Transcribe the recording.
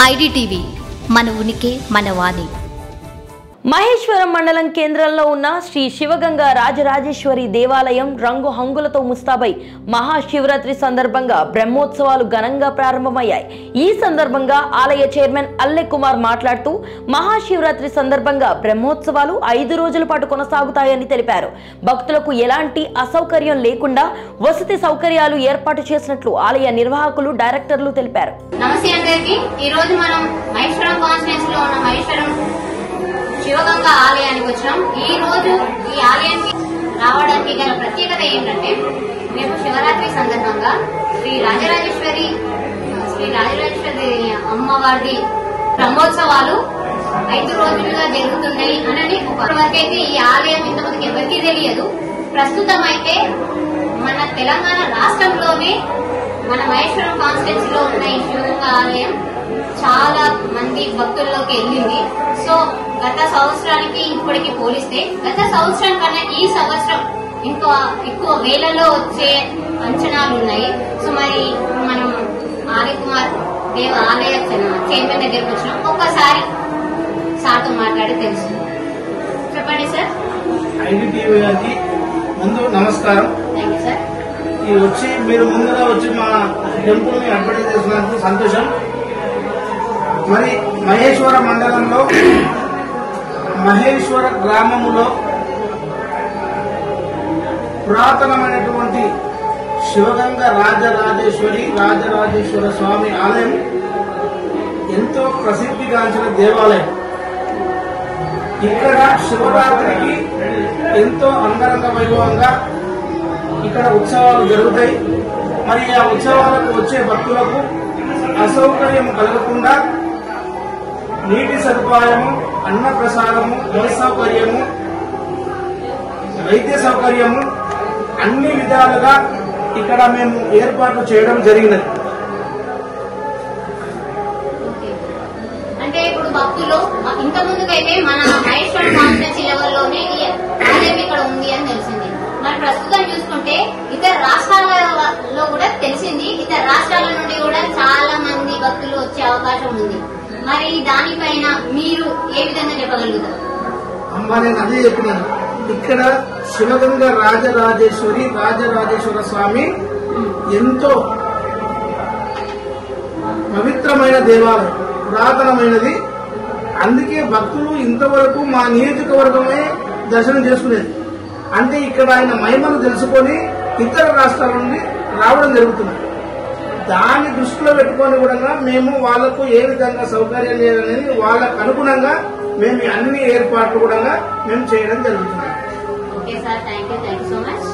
IDTV మన ఉనికి మన వాణి. మహేశ్వరం మండలం కేంద్రంలో ఉన్న శ్రీ శివగంగా రాజరాజేశ్వరి దేవాలయం రంగు హంగులతో ముస్తాబై మహాశివరాత్రి సందర్భంగా బ్రహ్మోత్సవాలు ఘనంగా ప్రారంభమయ్యాయి. ఈ సందర్భంగా ఆలయ చైర్మన్ అల్లె కుమార్ మాట్లాడుతూ మహాశివరాత్రి సందర్భంగా బ్రహ్మోత్సవాలు 5 రోజుల పాటు కొనసాగుతాయని తెలిపారు. భక్తులకు ఎలాంటి అసౌకర్యం లేకుండా వసతి సౌకర్యాలు ఏర్పాటు చేసినట్లు ఆలయ నిర్వాహకులు డైరెక్టర్లు తెలిపారు. నమస్తే అందరికీ. ఈ రోజు మనం మహేశ్వరం కాన్స్టిట్యుయెన్సీ లో ఉన్న మహేశ్వరం శివగంగా ఆలయానికి వచ్చినాం. ఈ రోజు ఈ ఆలయానికి రావడానికి గల ప్రత్యేకత ఏంటంటే, రేపు శివరాత్రి సందర్భంగా శ్రీ రాజరాజేశ్వరి అమ్మవారి బ్రహ్మోత్సవాలు 5 రోజులుగా జరుగుతున్నాయి అని వరకైతే ఈ ఆలయం ఇంతమందికి ఎవరికీ తెలియదు. ప్రస్తుతం అయితే మన తెలంగాణ రాష్ట్రంలోనే మన మహేశ్వరం కాన్స్టిట్యుయెన్సీలో ఉన్న ఈ శివగంగా ఆలయం చాలా మంది భక్తుల్లోకి వెళ్ళింది. సో గత సంవత్సరానికి ఇప్పటికి పోలిస్తే గత సంవత్సరం కన్నా ఈ సంవత్సరం ఇంకా ఎక్కువ వేలలో వచ్చే అంచనాలు ఉన్నాయి. సో మరి మనం ఆలయ కుమార్ దేవ ఆలయ చైర్మన్ దగ్గరకు వచ్చినాం. ఒక్కసారి సార్తో మాట్లాడి తెలుసు. చెప్పండి సార్. ఐడిటీవీ గారికి ముందు నమస్కారం. Thank you sir. మీరు ముందుగా వచ్చి మా టెంపుల్ ని అడ్వర్టైజ్ చేసినందుకు సంతోషం. మరి మహేశ్వర మండలంలో మహేశ్వర గ్రామములో పురాతనమైనటువంటి శివగంగ రాజరాజేశ్వర స్వామి ఆలయం ఎంతో ప్రసిద్ధిగాంచిన దేవాలయం. ఇక్కడ శివరాత్రికి ఎంతో అంగరంగ వైభవంగా ఇక్కడ ఉత్సవాలు జరుగుతాయి. మరి ఆ ఉత్సవాలకు వచ్చే భక్తులకు అసౌకర్యం కలగకుండా నీటి సదుపాయము, అన్న ప్రసాదము, బస్ సౌకర్యము, వైద్య సౌకర్యము అన్ని విధాలుగా ఇక్కడ మేము ఏర్పాట్లు చేయడం జరిగినది. అంటే ఇప్పుడు భక్తులు ఇంత ముందుకైతే మన మహేశ్వరం కాన్స్టిట్యుయెన్సీ లెవెల్లోనే ఆలయం ఇక్కడ ఉంది అని తెలిసింది. మరి ప్రస్తుతం చూసుకుంటే ఇతర రాష్ట్రాలలో కూడా తెలిసింది. ఇతర రాష్ట్రాల నుండి కూడా చాలా మంది భక్తులు వచ్చే అవకాశం ఉంది. మరి దానిపైన మీరు ఏ విధంగా చెప్పగలుగుతారు? అమ్మా, నేను అదే చెప్పినాను. ఇక్కడ శివగంగ రాజరాజేశ్వర స్వామి ఎంతో పవిత్రమైన దేవాలయం, పురాతనమైనది. అందుకే భక్తులు ఇంతవరకు మా నియోజకవర్గమే దర్శనం చేసుకునేది. అంటే ఇక్కడ ఆయన మహిమను తెలుసుకొని ఇతర రాష్ట్రాల నుండి రావడం జరుగుతుంది. దాన్ని దృష్టిలో పెట్టుకొని కూడా మేము వాళ్లకు ఏ విధంగా సౌకర్యం లేదనేది వాళ్ళకు అనుగుణంగా మేము అన్ని ఏర్పాట్లు కూడా మేము చేయడం జరుగుతుంది. Okay sir, thank you so much.